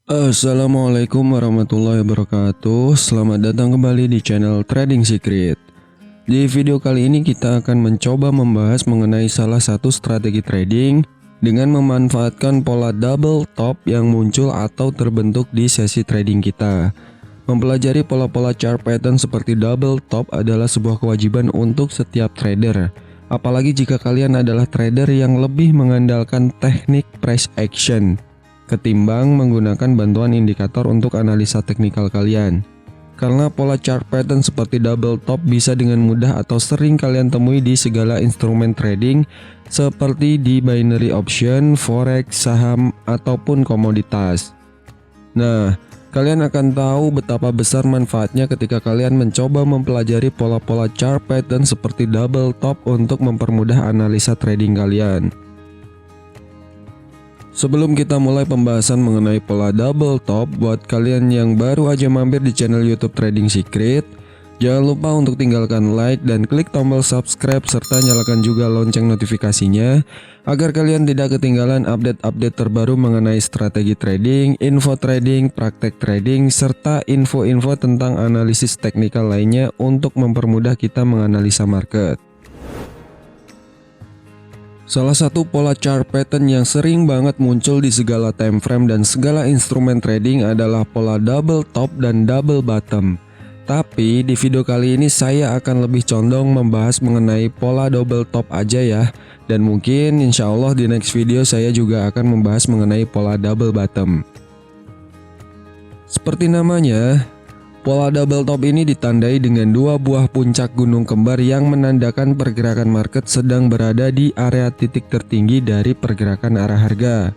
Assalamualaikum warahmatullahi wabarakatuh. Selamat datang kembali di channel Trading Secret. Di video kali ini kita akan mencoba membahas mengenai salah satu strategi trading dengan memanfaatkan pola double top yang muncul atau terbentuk di sesi trading kita. Mempelajari pola-pola chart pattern seperti double top adalah sebuah kewajiban untuk setiap trader. Apalagi jika kalian adalah trader yang lebih mengandalkan teknik price action ketimbang menggunakan bantuan indikator untuk analisa teknikal kalian. Karena pola chart pattern seperti double top bisa dengan mudah atau sering kalian temui di segala instrumen trading seperti di binary option, forex, saham, ataupun komoditas. Nah, kalian akan tahu betapa besar manfaatnya ketika kalian mencoba mempelajari pola-pola chart pattern seperti double top untuk mempermudah analisa trading kalian. Sebelum kita mulai pembahasan mengenai pola double top, buat kalian yang baru aja mampir di channel YouTube Trading Secret, jangan lupa untuk tinggalkan like dan klik tombol subscribe serta nyalakan juga lonceng notifikasinya agar kalian tidak ketinggalan update-update terbaru mengenai strategi trading, info trading, praktek trading, serta info-info tentang analisis teknikal lainnya untuk mempermudah kita menganalisa market. Salah satu pola chart pattern yang sering banget muncul di segala time frame dan segala instrumen trading adalah pola double top dan double bottom. Tapi di video kali ini saya akan lebih condong membahas mengenai pola double top aja ya. Dan mungkin insya Allah di next video saya juga akan membahas mengenai pola double bottom. Seperti namanya, pola double top ini ditandai dengan dua buah puncak gunung kembar yang menandakan pergerakan market sedang berada di area titik tertinggi dari pergerakan arah harga.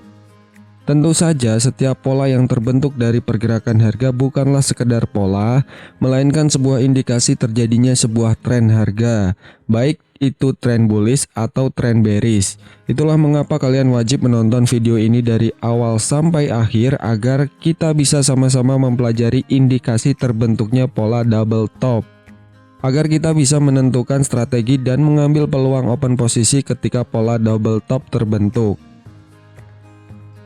Tentu saja setiap pola yang terbentuk dari pergerakan harga bukanlah sekedar pola, melainkan sebuah indikasi terjadinya sebuah tren harga, baik itu tren bullish atau tren bearish. Itulah mengapa kalian wajib menonton video ini dari awal sampai akhir agar kita bisa sama-sama mempelajari indikasi terbentuknya pola double top. Agar kita bisa menentukan strategi dan mengambil peluang open posisi ketika pola double top terbentuk.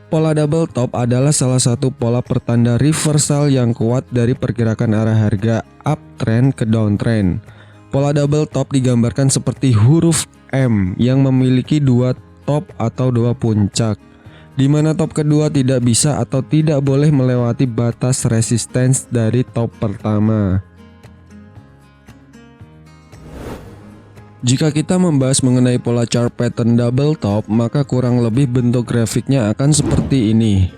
Pola double top adalah salah satu pola pertanda reversal yang kuat dari pergerakan arah harga uptrend ke downtrend. Pola double top digambarkan seperti huruf M yang memiliki dua top atau dua puncak, di mana top kedua tidak bisa atau tidak boleh melewati batas resistance dari top pertama. Jika kita membahas mengenai pola chart pattern double top, maka kurang lebih bentuk grafiknya akan seperti ini,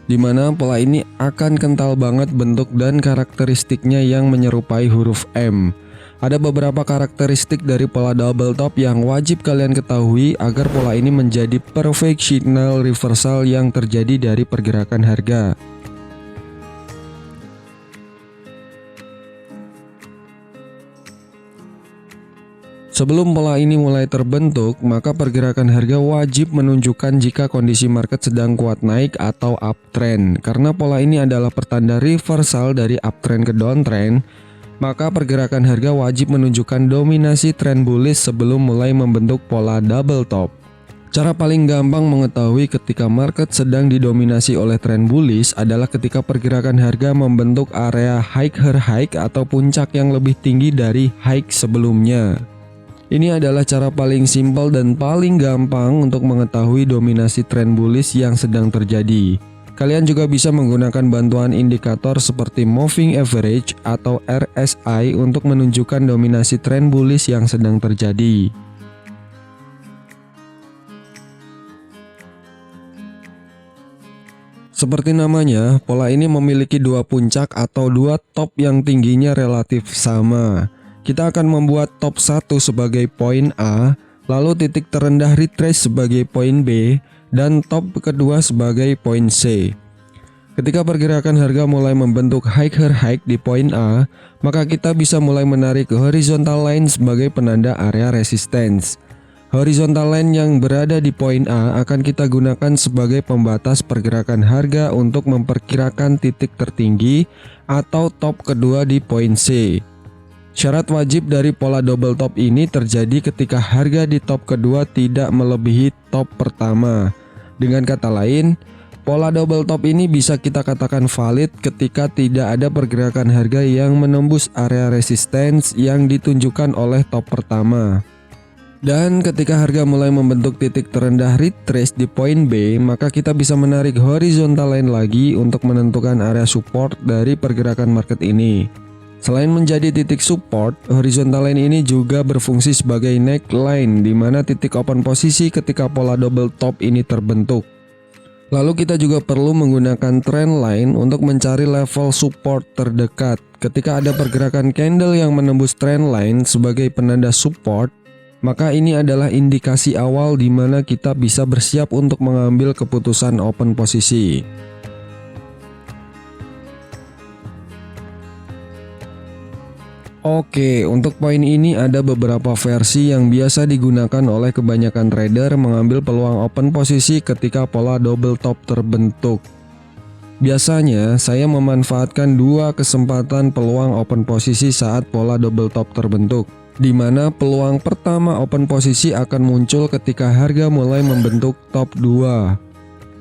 dimana pola ini akan kental banget bentuk dan karakteristiknya yang menyerupai huruf M. Ada beberapa karakteristik dari pola double top yang wajib kalian ketahui agar pola ini menjadi perfect signal reversal yang terjadi dari pergerakan harga. Sebelum pola ini mulai terbentuk, maka pergerakan harga wajib menunjukkan jika kondisi market sedang kuat naik atau uptrend. Karena pola ini adalah pertanda reversal dari uptrend ke downtrend, maka pergerakan harga wajib menunjukkan dominasi tren bullish sebelum mulai membentuk pola double top. Cara paling gampang mengetahui ketika market sedang didominasi oleh tren bullish adalah ketika pergerakan harga membentuk area higher high atau puncak yang lebih tinggi dari high sebelumnya. Ini adalah cara paling simpel dan paling gampang untuk mengetahui dominasi tren bullish yang sedang terjadi. Kalian juga bisa menggunakan bantuan indikator seperti moving average atau RSI untuk menunjukkan dominasi tren bullish yang sedang terjadi. Seperti namanya, pola ini memiliki dua puncak atau dua top yang tingginya relatif sama. Kita akan membuat top 1 sebagai poin A, lalu titik terendah retrace sebagai poin B, dan top kedua sebagai poin C. Ketika pergerakan harga mulai membentuk higher high di poin A, maka kita bisa mulai menarik horizontal line sebagai penanda area resistance. Horizontal line yang berada di poin A akan kita gunakan sebagai pembatas pergerakan harga untuk memperkirakan titik tertinggi atau top kedua di poin C. Syarat wajib dari pola double top ini terjadi ketika harga di top kedua tidak melebihi top pertama. Dengan kata lain, Pola double top ini bisa kita katakan valid ketika tidak ada pergerakan harga yang menembus area resistance yang ditunjukkan oleh top pertama. Dan ketika harga mulai membentuk titik terendah retrace di poin B, maka kita bisa menarik horizontal line lagi untuk menentukan area support dari pergerakan market ini. Selain menjadi titik support, horizontal line ini juga berfungsi sebagai neckline di mana titik open posisi ketika pola double top ini terbentuk. Lalu kita juga perlu menggunakan trend line untuk mencari level support terdekat. Ketika ada pergerakan candle yang menembus trend line sebagai penanda support, maka ini adalah indikasi awal di mana kita bisa bersiap untuk mengambil keputusan open posisi. Oke, untuk poin ini ada beberapa versi yang biasa digunakan oleh kebanyakan trader mengambil peluang open posisi ketika pola double top terbentuk. Biasanya, saya memanfaatkan dua kesempatan peluang open posisi saat pola double top terbentuk, di mana peluang pertama open posisi akan muncul ketika harga mulai membentuk top 2.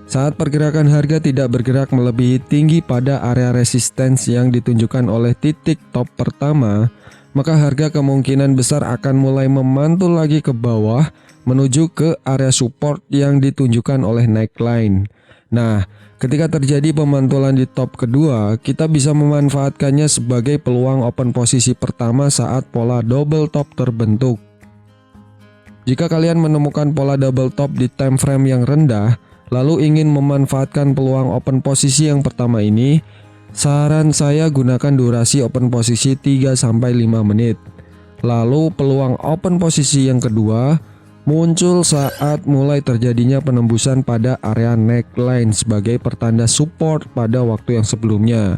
Saat pergerakan harga tidak bergerak melebihi tinggi pada area resistance yang ditunjukkan oleh titik top pertama, maka harga kemungkinan besar akan mulai memantul lagi ke bawah menuju ke area support yang ditunjukkan oleh neckline. Nah, ketika terjadi pemantulan di top kedua, kita bisa memanfaatkannya sebagai peluang open posisi pertama saat pola double top terbentuk. Jika kalian menemukan pola double top di time frame yang rendah, lalu ingin memanfaatkan peluang open posisi yang pertama ini, saran saya gunakan durasi open posisi 3-5 menit. Lalu peluang open posisi yang kedua muncul saat mulai terjadinya penembusan pada area neckline sebagai pertanda support pada waktu yang sebelumnya.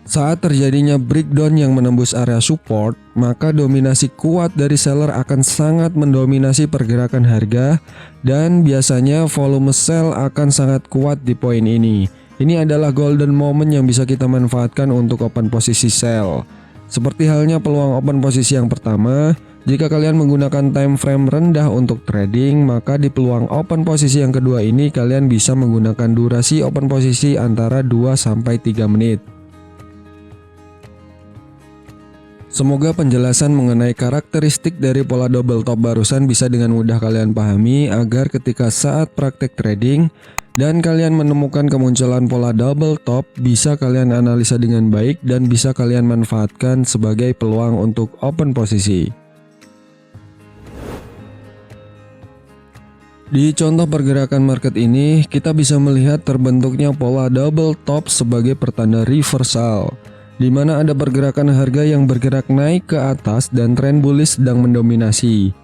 Saat terjadinya breakdown yang menembus area support, maka dominasi kuat dari seller akan sangat mendominasi pergerakan harga dan biasanya volume sell akan sangat kuat di poin ini. Ini adalah golden moment yang bisa kita manfaatkan untuk open posisi sell. Seperti halnya peluang open posisi yang pertama, jika kalian menggunakan time frame rendah untuk trading, maka di peluang open posisi yang kedua ini kalian bisa menggunakan durasi open posisi antara 2-3 menit. Semoga penjelasan mengenai karakteristik dari pola double top barusan bisa dengan mudah kalian pahami agar ketika saat praktek trading dan kalian menemukan kemunculan pola double top bisa kalian analisa dengan baik dan bisa kalian manfaatkan sebagai peluang untuk open posisi. Di contoh pergerakan market ini, kita bisa melihat terbentuknya pola double top sebagai pertanda reversal, di mana ada pergerakan harga yang bergerak naik ke atas dan tren bullish sedang mendominasi.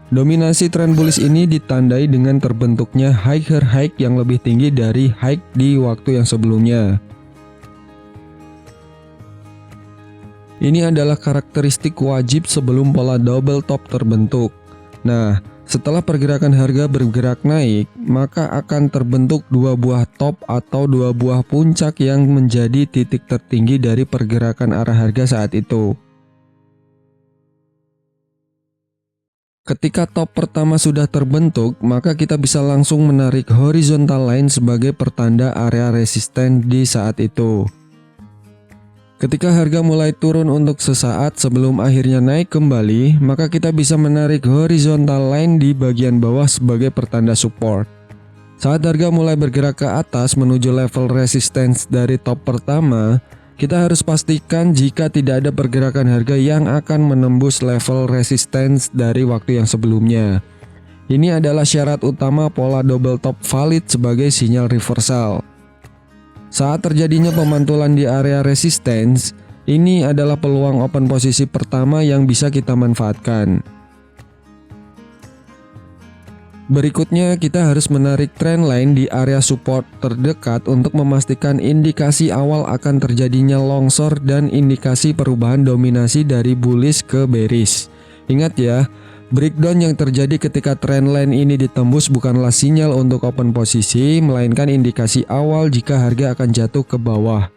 Dominasi tren bullish ini ditandai dengan terbentuknya higher high yang lebih tinggi dari high di waktu yang sebelumnya. Ini adalah karakteristik wajib sebelum pola double top terbentuk. Nah, setelah pergerakan harga bergerak naik, maka akan terbentuk dua buah top atau dua buah puncak yang menjadi titik tertinggi dari pergerakan arah harga saat itu. Ketika top pertama sudah terbentuk, maka kita bisa langsung menarik horizontal line sebagai pertanda area resisten di saat itu. Ketika harga mulai turun untuk sesaat sebelum akhirnya naik kembali, maka kita bisa menarik horizontal line di bagian bawah sebagai pertanda support. Saat harga mulai bergerak ke atas menuju level resistance dari top pertama, kita harus pastikan jika tidak ada pergerakan harga yang akan menembus level resistance dari waktu yang sebelumnya. Ini adalah syarat utama pola double top valid sebagai sinyal reversal. Saat terjadinya pemantulan di area resistance, ini adalah peluang open posisi pertama yang bisa kita manfaatkan. Berikutnya, kita harus menarik trend line di area support terdekat untuk memastikan indikasi awal akan terjadinya longsor dan indikasi perubahan dominasi dari bullish ke bearish. Ingat ya, breakdown yang terjadi ketika trend line ini ditembus bukanlah sinyal untuk open posisi, melainkan indikasi awal jika harga akan jatuh ke bawah.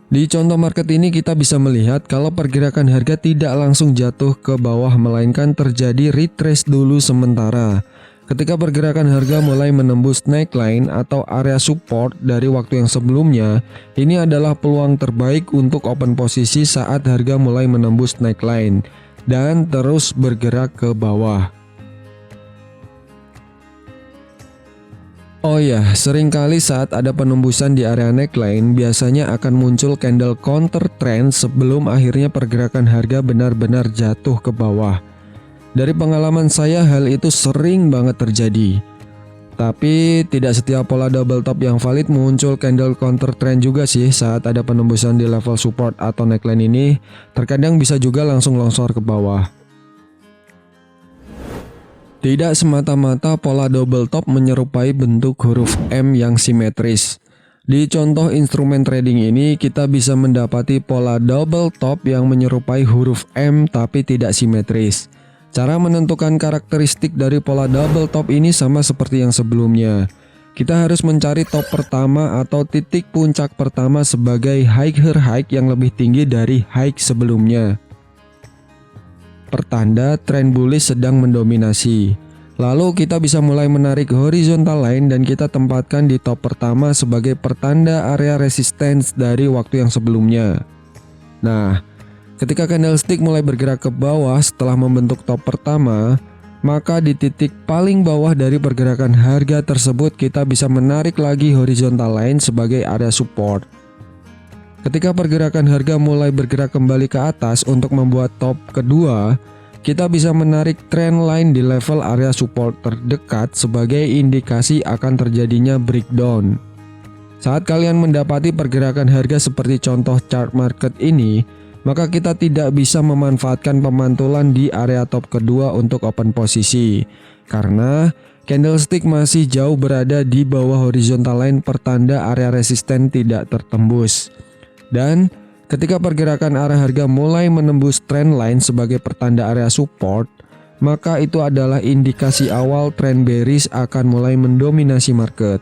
Di contoh market ini kita bisa melihat kalau pergerakan harga tidak langsung jatuh ke bawah melainkan terjadi retrace dulu sementara. Ketika pergerakan harga mulai menembus neckline atau area support dari waktu yang sebelumnya, ini adalah peluang terbaik untuk open posisi saat harga mulai menembus neckline dan terus bergerak ke bawah. Oh ya, seringkali saat ada penembusan di area neckline biasanya akan muncul candle counter trend sebelum akhirnya pergerakan harga benar-benar jatuh ke bawah. Dari pengalaman saya hal itu sering banget terjadi. Tapi tidak setiap pola double top yang valid muncul candle counter trend juga sih saat ada penembusan di level support atau neckline ini. Terkadang bisa juga langsung longsor ke bawah. Tidak semata-mata pola double top menyerupai bentuk huruf M yang simetris. Di contoh instrumen trading ini kita bisa mendapati pola double top yang menyerupai huruf M tapi tidak simetris. Cara menentukan karakteristik dari pola double top ini sama seperti yang sebelumnya. Kita harus mencari top pertama atau titik puncak pertama sebagai higher high yang lebih tinggi dari high sebelumnya. Pertanda tren bullish sedang mendominasi. Lalu kita bisa mulai menarik horizontal line dan kita tempatkan di top pertama sebagai pertanda area resistance dari waktu yang sebelumnya. Nah, ketika candlestick mulai bergerak ke bawah setelah membentuk top pertama, maka di titik paling bawah dari pergerakan harga tersebut kita bisa menarik lagi horizontal line sebagai area support. Ketika pergerakan harga mulai bergerak kembali ke atas untuk membuat top kedua, kita bisa menarik trend line di level area support terdekat sebagai indikasi akan terjadinya breakdown. Saat kalian mendapati pergerakan harga seperti contoh chart market ini, maka kita tidak bisa memanfaatkan pemantulan di area top kedua untuk open posisi karena candlestick masih jauh berada di bawah horizontal line pertanda area resisten tidak tertembus. Dan ketika pergerakan arah harga mulai menembus trend line sebagai pertanda area support, maka itu adalah indikasi awal trend bearish akan mulai mendominasi market.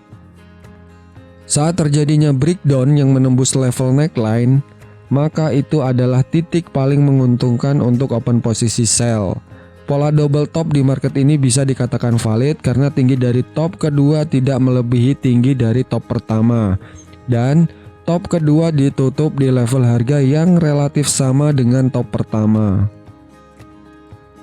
Saat terjadinya breakdown yang menembus level neckline, maka itu adalah titik paling menguntungkan untuk open posisi sell. Pola double top di market ini bisa dikatakan valid karena tinggi dari top kedua tidak melebihi tinggi dari top pertama. Dan top kedua ditutup di level harga yang relatif sama dengan top pertama.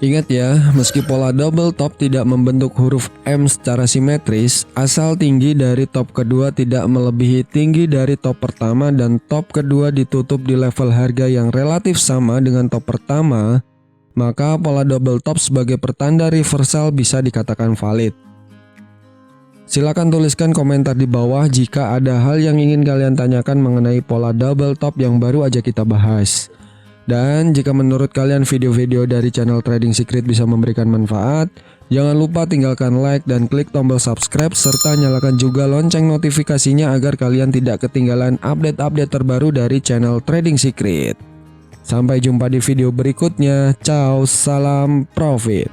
Ingat ya, meski pola double top tidak membentuk huruf M secara simetris, asal tinggi dari top kedua tidak melebihi tinggi dari top pertama dan top kedua ditutup di level harga yang relatif sama dengan top pertama, maka pola double top sebagai pertanda reversal bisa dikatakan valid. Silakan tuliskan komentar di bawah jika ada hal yang ingin kalian tanyakan mengenai pola double top yang baru aja kita bahas. Dan jika menurut kalian video-video dari channel Trading Secret bisa memberikan manfaat, jangan lupa tinggalkan like dan klik tombol subscribe serta nyalakan juga lonceng notifikasinya agar kalian tidak ketinggalan update-update terbaru dari channel Trading Secret. Sampai jumpa di video berikutnya. Ciao, salam profit.